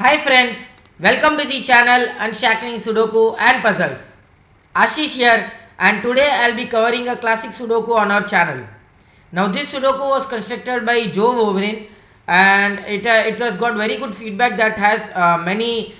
Hi friends, welcome to the channel Unshackling Sudoku and Puzzles. Ashish here, and today I'll be covering a classic Sudoku on our channel. Now this Sudoku was constructed by Joe Wolverine, and it has got very good feedback that has many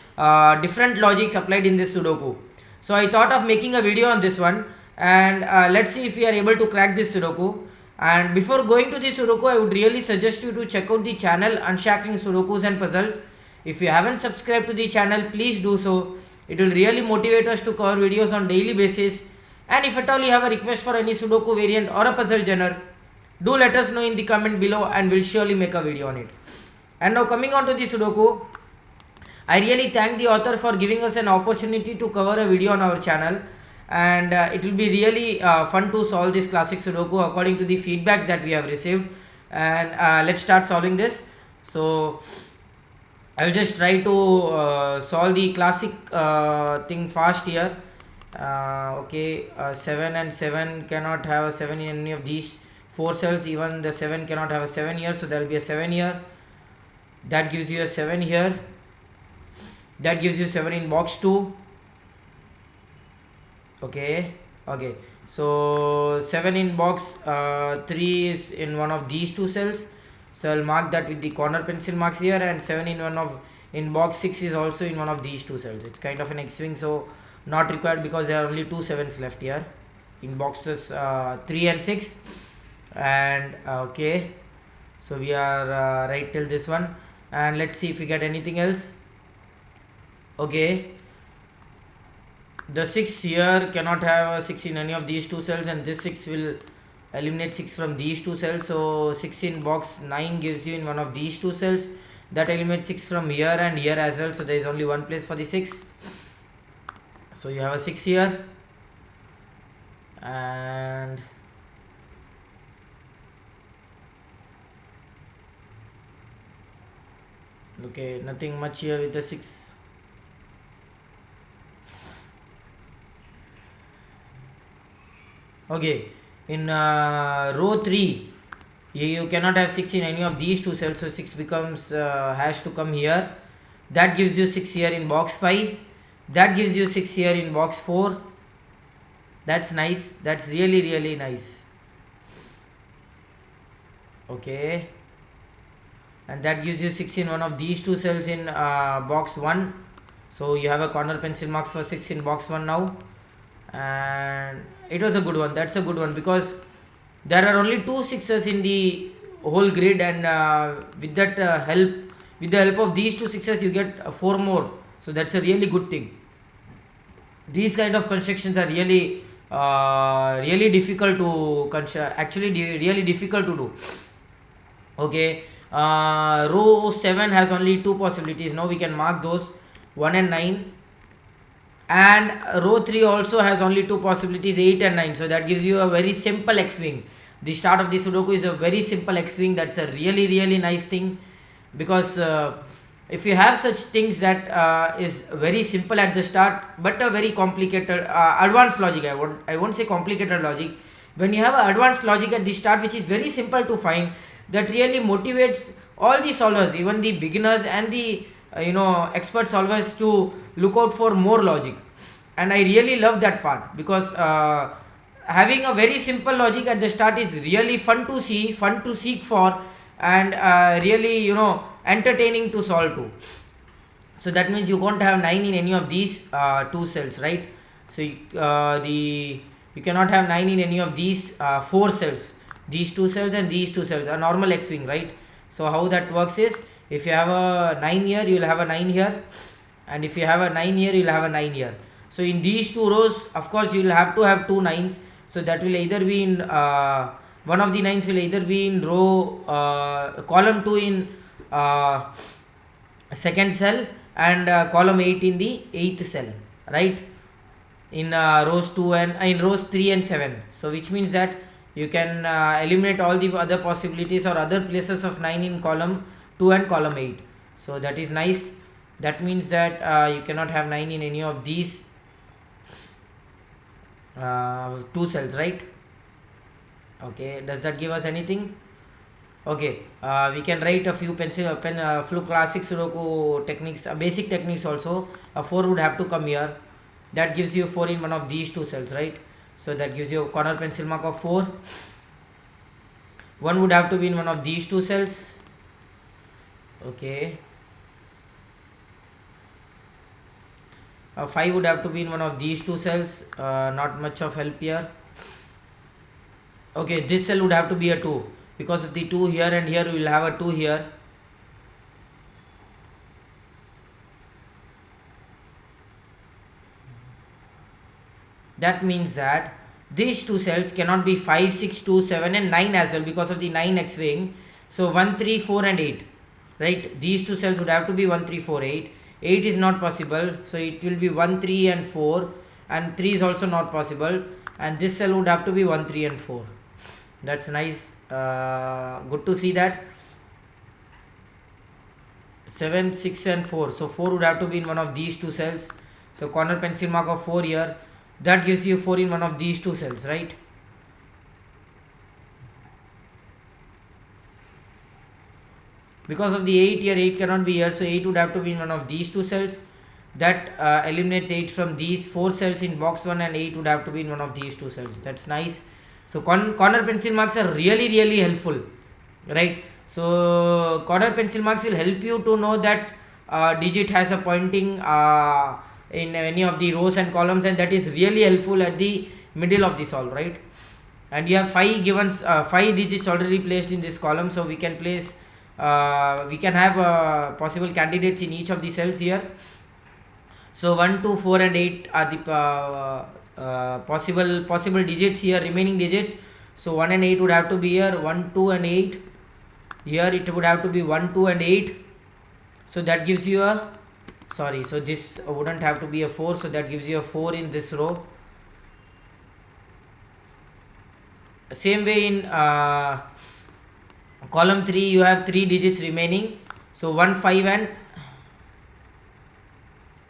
different logics applied in this Sudoku. So I thought of making a video on this one, and let's see if we are able to crack this Sudoku. And before going to the Sudoku, I would really suggest you to check out the channel Unshackling Sudokus and Puzzles. If you haven't subscribed to the channel, please do so. It will really motivate us to cover videos on daily basis. And if at all you have a request for any Sudoku variant or a puzzle genre, do let us know in the comment below and we'll surely make a video on it. And now coming on to the Sudoku, I really thank the author for giving us an opportunity to cover a video on our channel, and it will be really fun to solve this classic Sudoku according to the feedbacks that we have received. And let's start solving this. So I will just try to solve the classic thing fast here. 7 and 7 cannot have a 7 in any of these 4 cells. Even the 7 cannot have a 7 here, so there will be a 7 here. That gives you a 7 here. That gives you 7 in box 2. Okay. So 7 in box 3 is in one of these 2 cells. So I'll mark that with the corner pencil marks here, and 7 in box 6 is also in one of these 2 cells. It's kind of an X-wing, so not required because there are only 2 7s left here in boxes 3 and 6. And okay, so we are right till this one, and let's see if we get anything else. Okay, the 6 here cannot have a 6 in any of these 2 cells, and this 6 will eliminate 6 from these 2 cells. So 6 in box 9 gives you in one of these 2 cells. That eliminates 6 from here and here as well, so there is only one place for the 6. So you have a 6 here, and okay, nothing much here with the 6. Okay, in row 3 you cannot have 6 in any of these 2 cells, so 6 becomes has to come here. That gives you 6 here in box 5. That gives you 6 here in box 4. That's nice. That's really nice. Okay, and that gives you 6 in one of these 2 cells in box 1. So you have a corner pencil marks for 6 in box 1 now, and it was a good one. That's a good one because there are only 2 6s in the whole grid, and with that with the help of these 2 6s you get 4 more. So that's a really good thing. These kind of constructions are really difficult to really difficult to do. Okay, row 7 has only 2 possibilities. Now we can mark those 1 and 9, and row 3 also has only 2 possibilities, 8 and 9. So that gives you a very simple X-wing. The start of the Sudoku is a very simple X-wing. That's a really nice thing, because if you have such things that is very simple at the start but a very complicated advanced logic, I won't say complicated logic. When you have an advanced logic at the start which is very simple to find, that really motivates all the solvers, even the beginners and the expert solvers, to look out for more logic. And I really love that part, because having a very simple logic at the start is really fun to see, fun to seek for, and really entertaining to solve too. So that means you can't have 9 in any of these 2 cells, right? So you cannot have 9 in any of these 4 cells, these 2 cells and these 2 cells, a normal X-wing, right? So how that works is, if you have a 9 here, you will have a 9 here, and if you have a 9 here, you will have a 9 here. So in these 2 rows, of course, you will have to have 2 9s. So that will either be in one of the 9s will either be in row column 2 in second cell, and column 8 in the 8th cell, right? In rows 2 and in rows 3 and 7. So which means that you can eliminate all the other possibilities or other places of 9 in column 2 and column 8. So that is nice. That means that you cannot have 9 in any of these 2 cells, right? Okay, does that give us anything? Okay, we can write a few few classic Sudoku techniques, basic techniques also. A 4 would have to come here. That gives you 4 in one of these two cells, right? So that gives you a corner pencil mark of 4. 1 would have to be in one of these two cells. Okay. 5 would have to be in one of these two cells. Not much of help here. Okay, this cell would have to be a 2 because of the 2 here and here we will have a 2 here. That means that these two cells cannot be 5, 6, 2, 7 and 9 as well because of the 9 X-wing. So 1, 3, 4 and 8. Right? These two cells would have to be 1, 3, 4, 8. 8 is not possible. So it will be 1, 3 and 4. And 3 is also not possible. And this cell would have to be 1, 3 and 4. That's nice. Good to see that. 7, 6 and 4. So 4 would have to be in one of these two cells. So corner pencil mark of 4 here. That gives you 4 in one of these two cells, right? Because of the 8 here, 8 cannot be here. So 8 would have to be in one of these two cells. That eliminates 8 from these 4 cells in box 1 and 8 would have to be in one of these two cells. That's nice. So corner pencil marks are really helpful, right? So corner pencil marks will help you to know that digit has a pointing in any of the rows and columns, and that is really helpful at the middle of the solve, right? And you have 5 given 5 digits already placed in this column, so we can place we can have possible candidates in each of the cells here. So 1, 2, 4 and 8 are the possible digits here, remaining digits. So 1 and 8 would have to be here, 1, 2 and 8. Here it would have to be 1, 2 and 8. So that gives you a, sorry, so this wouldn't have to be a 4, so that gives you a 4 in this row. Same way in column 3 you have 3 digits remaining. So 1, 5 and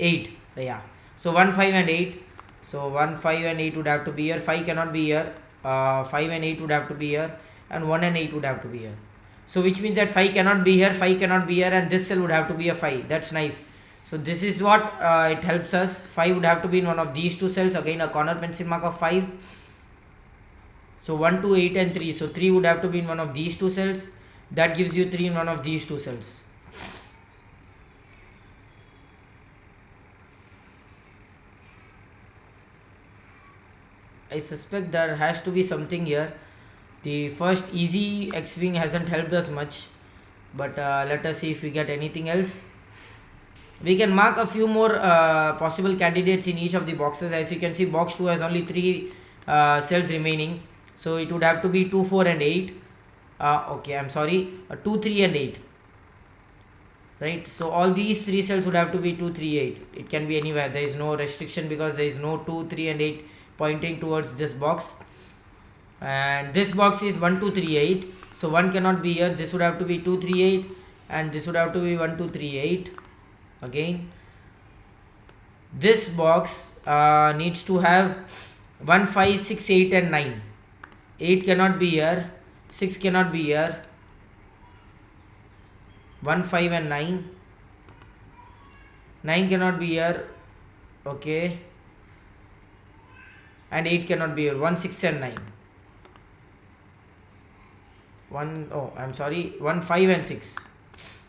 8. Yeah. So 1, 5 and 8. So 1, 5 and 8 would have to be here. 5 cannot be here. 5 and 8 would have to be here. And 1 and 8 would have to be here. So which means that 5 cannot be here, 5 cannot be here, and this cell would have to be a 5. That's nice. So this is what it helps us. 5 would have to be in one of these two cells. Again a corner pencil mark of 5. So 1, 2, 8 and 3. So 3 would have to be in one of these two cells. That gives you 3 in one of these two cells. I suspect there has to be something here. The first easy X-wing hasn't helped us much, but let us see if we get anything else. We can mark a few more possible candidates in each of the boxes. As you can see, box 2 has only 3 cells remaining, so it would have to be 2, 4 and 8. Okay, I'm sorry, 2, 3 and 8. Right, so all these 3 cells would have to be 2, 3, 8. It can be anywhere. There is no restriction because there is no 2, 3 and 8 pointing towards this box. And this box is 1, 2, 3, 8. So 1 cannot be here. This would have to be 2, 3, 8. And this would have to be 1, 2, 3, 8. Again, this box needs to have 1, 5, 6, 8 and 9. 8 cannot be here. 6 cannot be here. 1, 5 and 9. 9 cannot be here. Okay. And 8 cannot be here. 1, 6 and 9. 1, 5 and 6.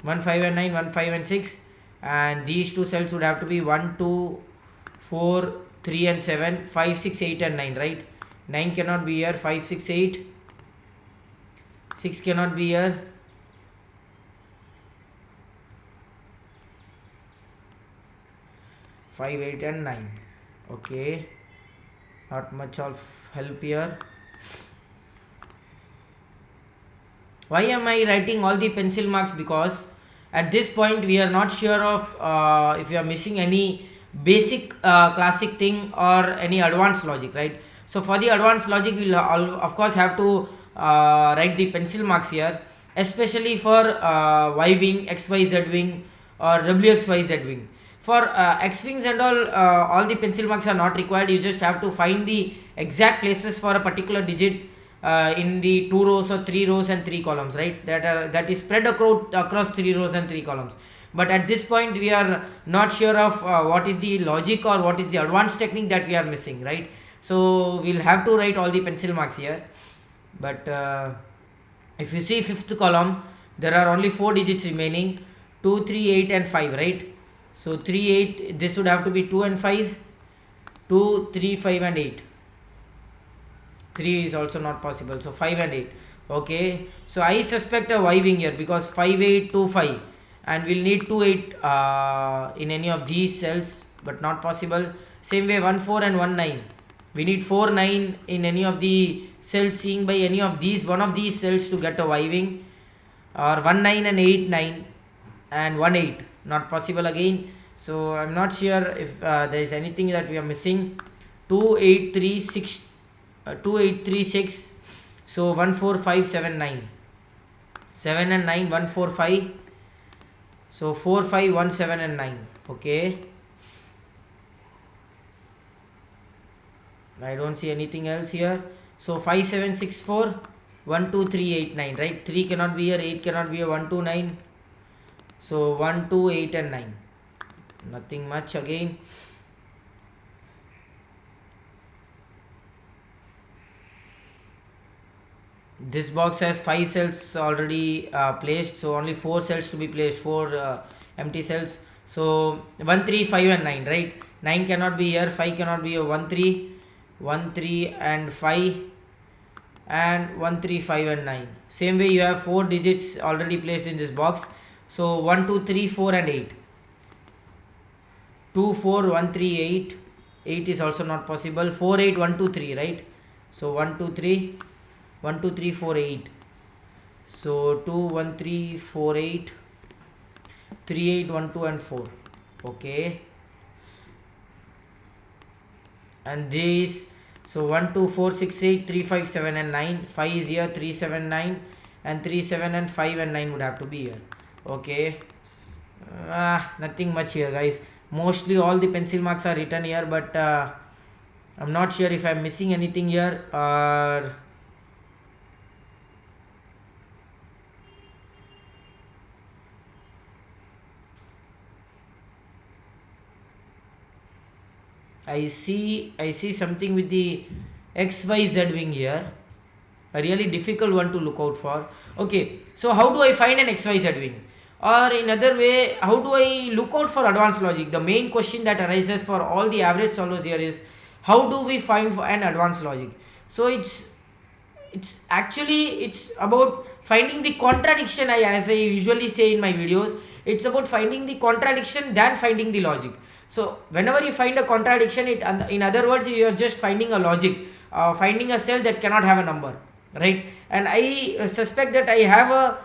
1, 5 and 9, 1, 5 and 6. And these two cells would have to be 1, 2, 4, 3 and 7, 5, 6, 8 and 9, right? 9 cannot be here, 5, 6, 8. 6 cannot be here. 5, 8 and 9. Okay. Not much of help here. Why am I writing all the pencil marks? Because at this point we are not sure of if we are missing any basic classic thing or any advanced logic, right? So for the advanced logic we will of course have to write the pencil marks here, especially for y wing, xyz wing or wxyz wing. For x wings and all the pencil marks are not required. You just have to find the exact places for a particular digit in the 2 rows or 3 rows and 3 columns, right? That is spread across 3 rows and 3 columns. But at this point we are not sure of what is the logic or what is the advanced technique that we are missing, right? So we'll have to write all the pencil marks here. But if you see fifth column, there are only 4 digits remaining: 2, 3, 8 and 5, right? So 3, 8, this would have to be 2 and 5, 2, 3, 5 and 8. 3 is also not possible, so 5 and 8. Okay, so I suspect a Y-wing here because 5, 8, 2, 5, and we'll need 2, 8 in any of these cells, but not possible. Same way 1, 4 and 1, 9. We need 4, 9 in any of the cells seeing by any of these, one of these cells to get a Y-wing, or 1, 9 and 8, 9 and 1, 8. Not possible again. So I'm not sure if there is anything that we are missing. 2, 8, 3, 6. 2, 8, 3, 6. So 1, 4, 5, 7, 9. 7 and 9, 1, 4, 5. So 4, 5, 1, 7 and 9. Okay. I don't see anything else here. So 5, 7, 6, 4. 1, 2, 3, 8, 9. Right? 3 cannot be here. 8 cannot be here. 1, 2, 9. So 1, 2, 8 and 9. Nothing much again. This box has 5 cells already placed, so only 4 cells to be placed, 4 empty cells. So 1, 3, 5 and 9, right? 9 cannot be here, 5 cannot be here. 1, 3, 1, 3 and 5, and 1, 3, 5 and 9. Same way you have 4 digits already placed in this box. So 1, 2, 3, 4 and 8. 2, 4, 1, 3, 8. 8 is also not possible. 4, 8, 1, 2, 3, right? So 1, 2, 3. 1, 2, 3, 4, 8. So 2, 1, 3, 4, 8. 3, 8, 1, 2 and 4. Okay. And these, so 1, 2, 4, 6, 8, 3, 5, 7 and 9. 5 is here, 3, 7, 9. And 3, 7 and 5 and 9 would have to be here. Okay. Nothing much here, guys. Mostly all the pencil marks are written here, but I'm not sure if I'm missing anything here or... I see something with the XYZ wing here, a really difficult one to look out for. Okay, so how do I find an XYZ wing? Or in other way, how do I look out for advanced logic? The main question that arises for all the average solvers here is, how do we find an advanced logic? So it's about finding the contradiction. As I usually say in my videos, it's about finding the contradiction than finding the logic. So whenever you find a contradiction, in other words, you are just finding a logic, finding a cell that cannot have a number, right? And I suspect that I have a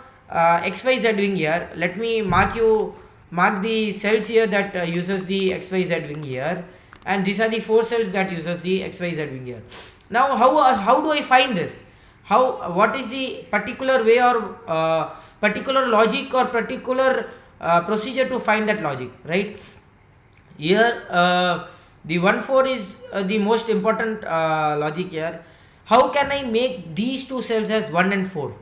XYZ wing here. Let me mark the cells here that uses the XYZ wing here, and these are the 4 cells that uses the XYZ wing here. Now how do I find this? What is the particular way or particular logic or particular procedure to find that logic, right? Here the 1, 4 is the most important logic here. How can I make these 2 cells as 1 and 4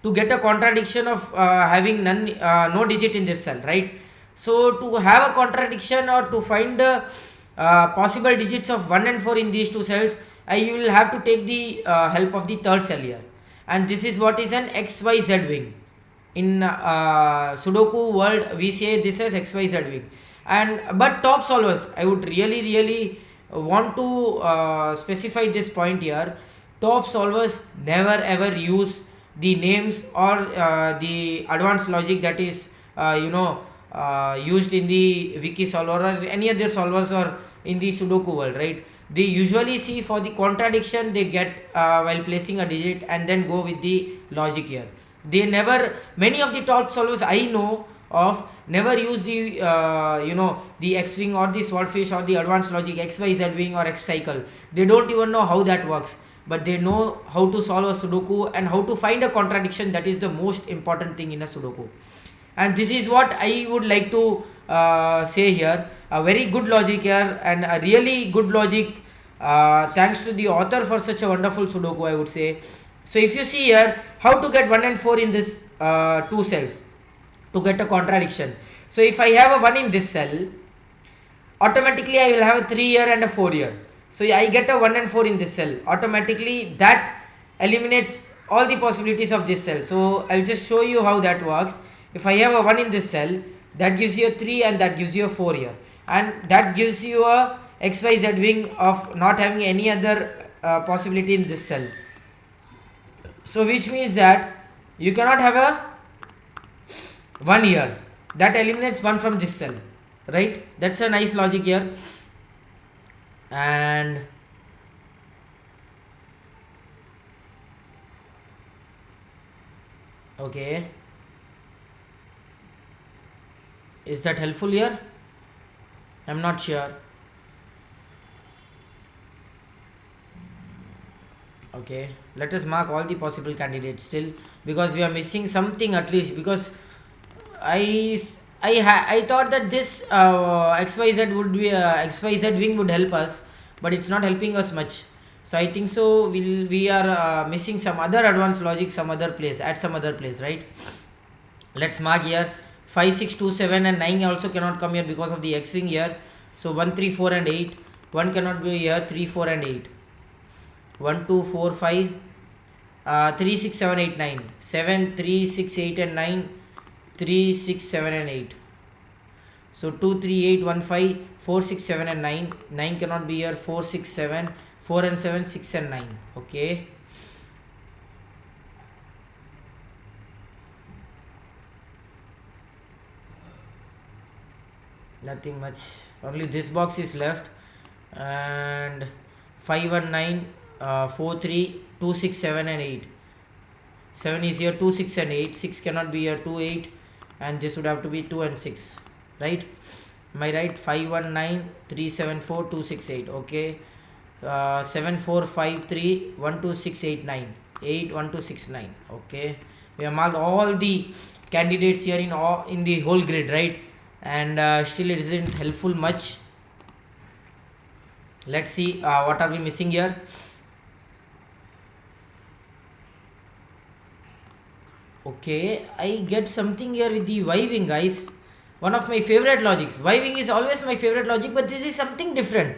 to get a contradiction of having no digit in this cell, right? So to have a contradiction or to find the possible digits of 1 and 4 in these 2 cells, I will have to take the help of the third cell here, and this is what is an XYZ wing. In Sudoku world we say this as XYZ wing. But top solvers, I would really want to specify this point here. Top solvers never ever use the names or the advanced logic that is used in the wiki solver or any other solvers or in the Sudoku world, right? They usually see for the contradiction they get while placing a digit and then go with the logic here. Many of the top solvers I know of never use the the X wing or the swordfish or the advanced logic XYZ wing or X cycle. They don't even know how that works, but they know how to solve a Sudoku and how to find a contradiction. That is the most important thing in a Sudoku, and this is what I would like to say here. A very good logic here, and a really good logic Thanks to the author for such a wonderful Sudoku, I would say. So if you see here, how to get 1 and 4 in this two cells to get a contradiction. So if I have a 1 in this cell, automatically I will have a 3 here and a 4 here. So I get a 1 and 4 in this cell. Automatically that eliminates all the possibilities of this cell. So I'll just show you how that works. If I have a 1 in this cell, that gives you a 3 and that gives you a 4 here. And that gives you a XYZ wing of not having any other possibility in this cell. So which means that you cannot have a 1 here. That eliminates 1 from this cell. Right? That's a nice logic here. And okay, is that helpful here? I'm not sure. Okay, let us mark all the possible candidates still, because we are missing something at least, because I thought that this XYZ would be XYZ wing would help us, but it's not helping us much. So I think so we are missing some other advanced logic some other place, at some other place, right? Let's mark here 5, 6, 2, 7 and 9 also cannot come here because of the X wing here. So 1, 3, 4 and 8. 1 cannot be here, 3, 4 and 8. 1, 2, 4, 5. 3, 6, 7, 8, 9. 7, 3, 6, 8 and 9. 3, 6, 7 and 8. So 2, 3, 8, 1, 5, 4, 6, 7 and 9. 9 cannot be here, 4, 6, 7. 4 and 7, 6 and 9. Okay. Nothing much. Only this box is left. And 5 and 9, 4, 3, 2, 6, 7 and 8. 7 is here, 2, 6 and 8. 6 cannot be here, 2, 8. And this would have to be 2 and 6. Right? Am I right? 5, 1, 9, 3, 7, 4, 2, 6, 8. Okay. 7, 4, 5, 3, 1, 2, 6, 8, 9. 8, 1, 2, 6, 9. Okay. We have marked all the candidates here in the whole grid, right? And still it isn't helpful much. Let's see what are we missing here. Okay, I get something here with the Y wing, guys. One of my favorite logics. Y wing is always my favorite logic, but this is something different.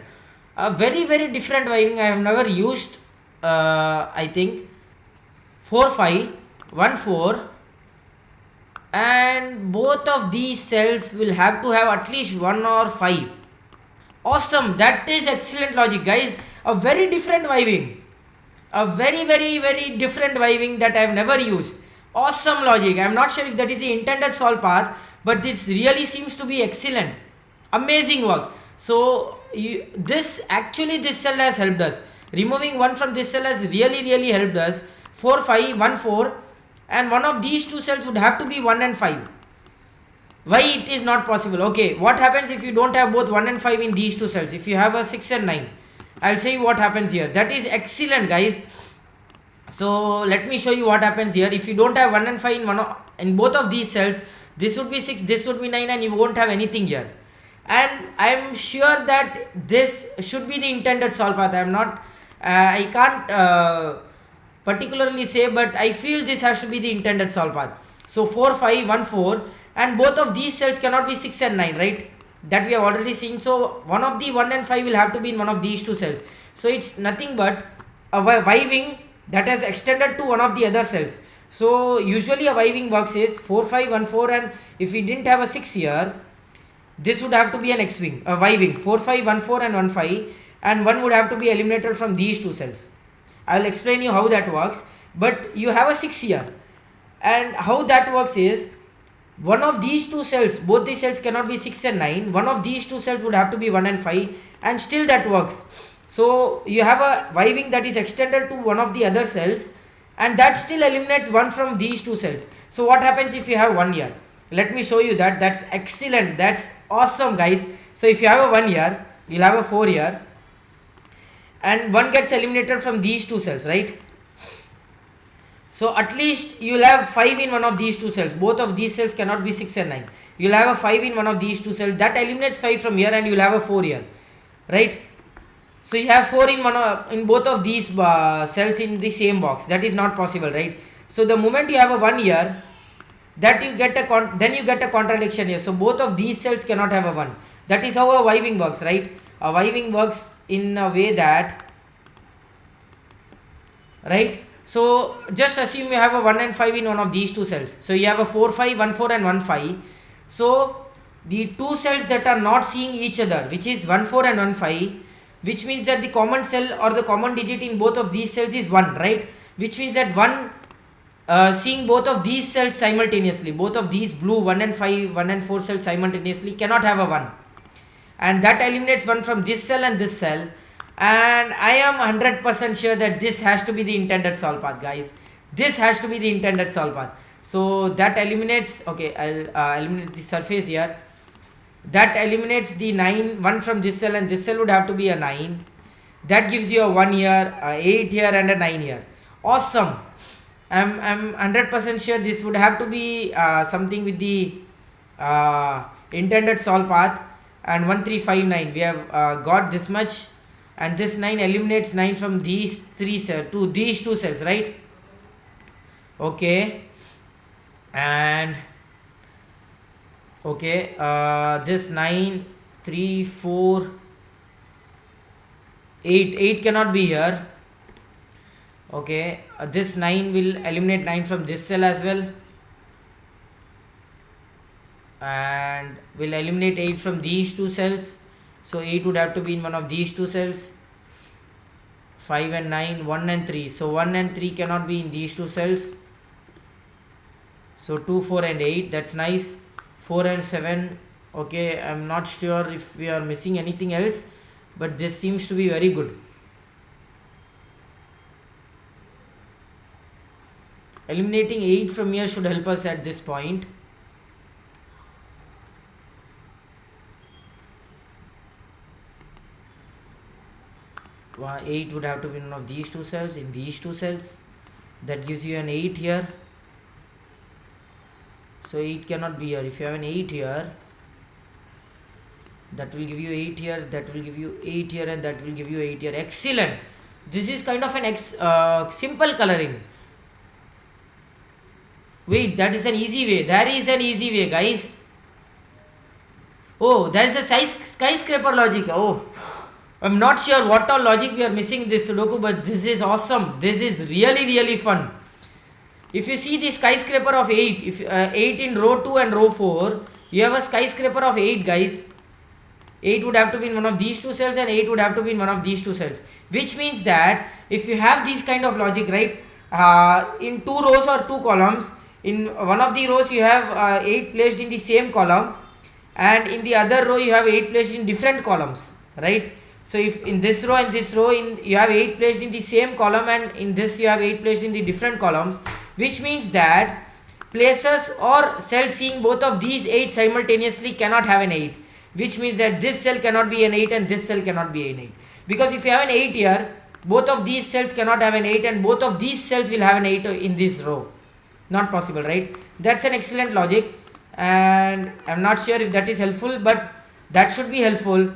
A very, very different Y wing I have never used. I think 4, 5, 1, 4. And both of these cells will have to have at least 1 or 5. Awesome. That is excellent logic, guys. A very different Y wing. A very, very, very different Y wing that I have never used. Awesome logic. I am not sure if that is the intended solve path, but this really seems to be excellent. Amazing work. So this cell has helped us. Removing 1 from this cell has really helped us. 4, 5, 1, 4. And one of these two cells would have to be 1 and 5. Why it is not possible? Okay, what happens if you don't have both 1 and 5 in these two cells? If you have a 6 and 9, I'll show you what happens here. That is excellent, guys. So let me show you what happens here. If you don't have 1 and 5 in both of these cells, this would be 6, this would be 9, and you won't have anything here. And I am sure that this should be the intended solve path. I can't particularly say, but I feel this has to be the intended solve path. So 4, 5, 1, 4, and both of these cells cannot be 6 and 9, right? That we have already seen. So one of the 1 and 5 will have to be in one of these two cells. So it's nothing but a Y wing that has extended to one of the other cells. So usually a Y wing works is 4, 5, 1, 4, and if we didn't have a 6 here, this would have to be an X wing, a Y wing, 4, 5, 1, 4 and 1, 5, and 1 would have to be eliminated from these two cells. I will explain you how that works, but you have a 6 here, and how that works is one of these two cells, both these cells cannot be 6 and 9, one of these two cells would have to be 1 and 5, and still that works. So you have a Y wing that is extended to one of the other cells, and that still eliminates 1 from these two cells. So what happens if you have 1 here? Let me show you that. That's excellent. That's awesome, guys. So if you have a 1 here, you'll have a 4 here, and 1 gets eliminated from these two cells, right? So at least you'll have 5 in one of these two cells. Both of these cells cannot be 6 and 9. You'll have a 5 in one of these two cells. That eliminates 5 from here, and you'll have a 4 here, right? So you have 4 in in both of these cells in the same box. That is not possible, right? So the moment you have a 1 here, that you get a then you get a contradiction here. So both of these cells cannot have a 1. That is how a wiving works, right? A wiving works in a way that, right? So just assume you have a 1 and 5 in one of these two cells. So you have a 4 5, 1 4 and 1 5. So the two cells that are not seeing each other, which is 1 4 and 1 5, which means that the common cell or the common digit in both of these cells is 1, right? Which means that one seeing both of these cells simultaneously, both of these blue 1 and 5, 1 and 4 cells simultaneously cannot have a 1, and that eliminates 1 from this cell and this cell. And I am 100% sure that this has to be the intended solve path, guys. This has to be the intended solve path. So that eliminates, okay, I'll eliminate the surface here. That eliminates the 9, 1 from this cell, and this cell would have to be a 9. That gives you a 1 here, a 8 here and a 9 here. Awesome. I'm 100% sure this would have to be something with the intended solve path. And 1 3 5 9, we have got this much, and this 9 eliminates 9 from these three cells to these two cells, right? Okay. And okay, this 9 3 4 8 cannot be here. Okay, this 9 will eliminate 9 from this cell as well, and will eliminate 8 from these two cells. So 8 would have to be in one of these two cells. 5 and 9, 1 and 3. So 1 and 3 cannot be in these two cells. So 2 4 and 8, that's nice. 4 and 7, okay, I'm not sure if we are missing anything else, but this seems to be very good. Eliminating 8 from here should help us at this point. Well, 8 would have to be in one of these two cells, in these two cells. That gives you an 8 here. So 8 cannot be here. If you have an 8 here, that will give you 8 here, that will give you 8 here, and that will give you 8 here. Excellent. This is kind of an simple coloring. Wait, that is an easy way. There is an easy way, guys. Oh, there is a skyscraper logic. Oh, I'm not sure what all logic we are missing in this Sudoku, but this is awesome. This is really fun. If you see the skyscraper of 8, if 8 in row 2 and row 4, you have a skyscraper of 8, guys. 8 would have to be in one of these two cells, and 8 would have to be in one of these two cells. Which means that if you have this kind of logic, right, in 2 rows or 2 columns, in one of the rows you have 8 placed in the same column, and in the other row you have 8 placed in different columns, right? So if in this row and this row you have 8 placed in the same column, and in this you have 8 placed in the different columns, which means that places or cells seeing both of these 8 simultaneously cannot have an 8, which means that this cell cannot be an 8 and this cell cannot be an 8. Because if you have an 8 here, both of these cells cannot have an 8, and both of these cells will have an 8 in this row. Not possible, right? That's an excellent logic, and I'm not sure if that is helpful, but that should be helpful.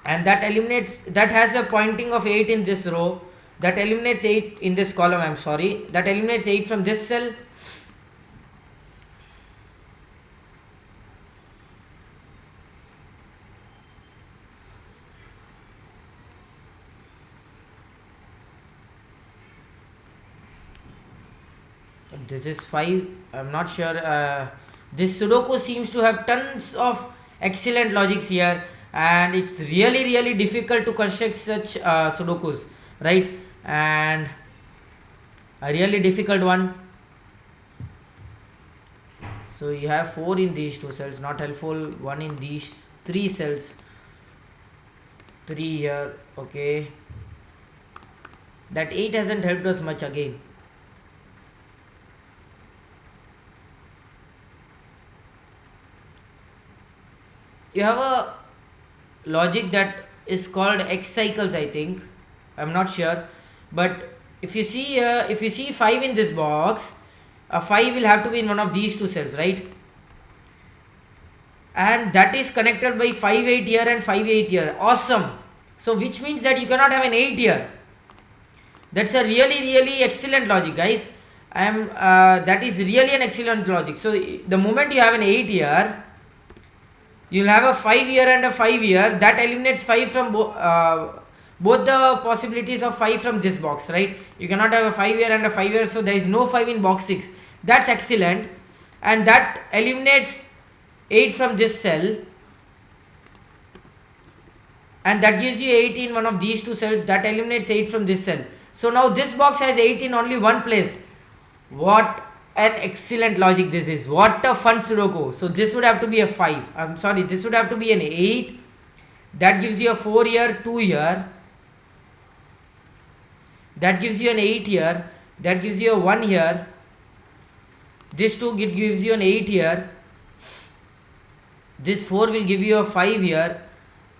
And that eliminates, that has a pointing of 8 in this row, that eliminates 8 in this column, I'm sorry, that eliminates 8 from this cell. This is 5. I'm not sure. This Sudoku seems to have tons of excellent logics here, and it's really difficult to construct such Sudokus, right? And a really difficult one. So you have 4 in these two cells, not helpful. 1 in these 3 cells, 3 here. Okay, that 8 hasn't helped us much again. You have a logic that is called X cycles, I think. I'm not sure, but if you see 5 in this box, a 5 will have to be in one of these two cells, right? And that is connected by 5 8 here and 5 8 here. Awesome. So which means that you cannot have an 8 here. That's a really excellent logic, guys. That is really an excellent logic. So the moment you have an 8 here, you'll have a 5 here and a 5 here. That eliminates 5 from both the possibilities of 5 from this box, right? You cannot have a 5 here and a 5 here, so there is no 5 in box 6. That's excellent. And that eliminates 8 from this cell, and that gives you 8 in one of these two cells. That eliminates 8 from this cell. So now this box has 8 in only one place. What an excellent logic this is. What a fun Sudoku. So this would have to be a 5. I'm sorry, this would have to be an 8. That gives you a 4 here, 2 here. That gives you an 8 here. That gives you a 1 here. This 2 gives you an 8 here. This 4 will give you a 5 here.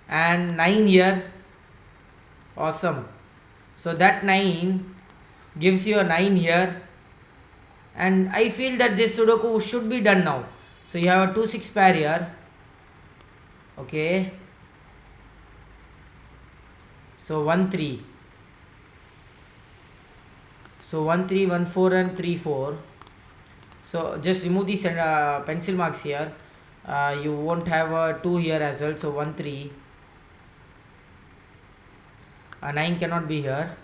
And 9 here. Awesome. So that 9 gives you a 9 here. And I feel that this Sudoku should be done now. So you have a 2 6 pair here. Okay. So 1 3. So 1 3, 1 4 and 3 4. So just remove these pencil marks here. You won't have a 2 here as well. So 1 3. A 9 cannot be here.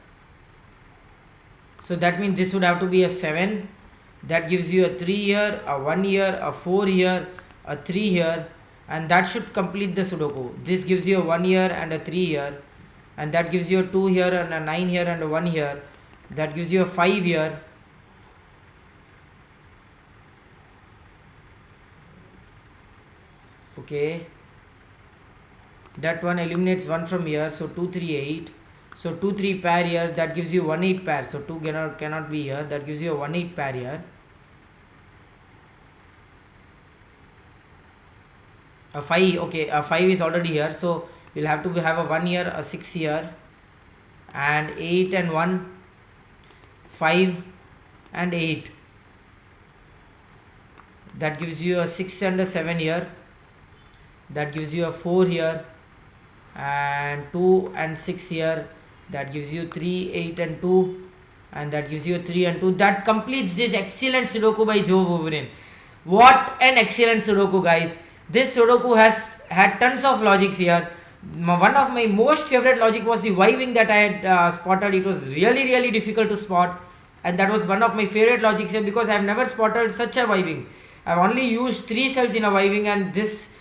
So that means this would have to be a 7. That gives you a 3 here, a 1 here, a 4 here, a 3 here, and that should complete the Sudoku. This gives you a 1 here and a 3 here, and that gives you a 2 here and a 9 here and a 1 here. That gives you a 5 here. Okay. That one eliminates 1 from here, so 2 3 8. So 2 3 pair here, that gives you 1 8 pair. So 2 cannot be here. That gives you a 1 8 pair here. A 5, okay, a 5 is already here. So you'll have to have a 1 here, a 6 here, and 8 and 1, 5 and 8. That gives you a 6 and a 7 here. That gives you a 4 here, and 2 and 6 here. That gives you 3, 8 and 2, and that gives you a 3 and 2. That completes this excellent Sudoku by Joe Wolverine. What an excellent Sudoku, guys. This Sudoku has had tons of logics here. One of my most favorite logic was the Y-wing that I had spotted. It was really difficult to spot, and that was one of my favorite logics here because I have never spotted such a Y-wing. I have only used 3 cells in a Y-wing, and this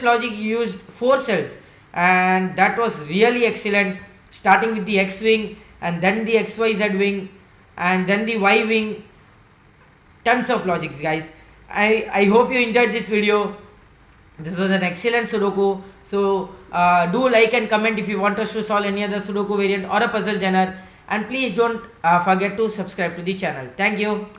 logic used 4 cells, and that was really excellent. Starting with the X-wing, and then the XYZ wing, and then the Y-wing. Tons of logics, guys. I hope you enjoyed this video. This was an excellent Sudoku. So do like and comment if you want us to solve any other Sudoku variant or a puzzle genre, and please don't forget to subscribe to the channel. Thank you.